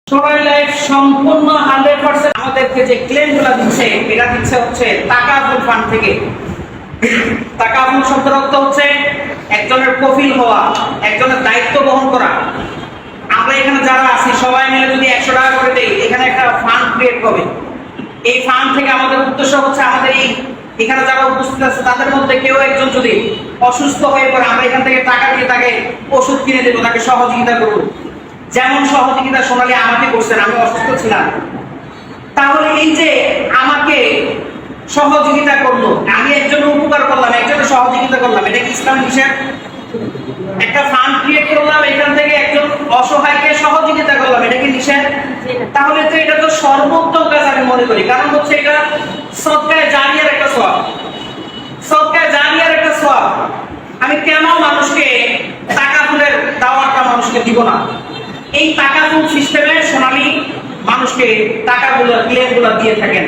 সোনালী life সম্পূর্ণ 100% আমাদেরকে যে ক্লেমগুলো দিচ্ছে এটা দিচ্ছে হচ্ছে তাকাফুল ফান্ড থেকে। তাকাফুল শব্দের অর্থ হচ্ছে একজনের কফিল হওয়া, একজনের দায়িত্ব বহন করা। আমরা এখানে যারা আছি সবাই মিলে যদি 100 টাকা করে দেই, এখানে একটা ফান্ড ক্রিয়েট হবে। এই ফান্ড থেকে আমাদের উদ্দেশ্য হচ্ছে আমাদের এখানে যারা উপস্থিত আছে তাদের মধ্যে কেউ একজন যদি অসুস্থ হয়ে পড়ে, আমরা এখান থেকে টাকা দিয়ে তাকে ওষুধ কিনে দেবো, তাকে সহযোগিতা করবো। যেমন সহযোগিতা সোনালী আমাকে করছেন, আমি অসুস্থ ছিলাম, তাহলে এই যে আমাকে সহযোগিতা করলো, আমি একজনের উপকার করলাম, একজনের সহযোগিতা করলাম, এটা কি ইসলাম নিষেধ? একটা ফান্ড ক্রিয়েট করলাম, এখান থেকে একজন অসহায়কে সহযোগিতা করলাম, এটা কি নিষেধ? তাহলে তো এটা তো সর্বোত্তম কাজ আমি মনে করি। কারণ হচ্ছে এটা সদকায়ে জারিয়ার একটা সওয়াব, সদকায়ে জারিয়ার একটা সওয়াব। আমি কেন মানুষকে তাকাফুলের দাওয়াতটা মানুষকে দিব না? এই তাকাফুল সিস্টেমে সোনালী মানুষকে টাকাগুলো ক্লেমগুলো দিয়ে থাকেন।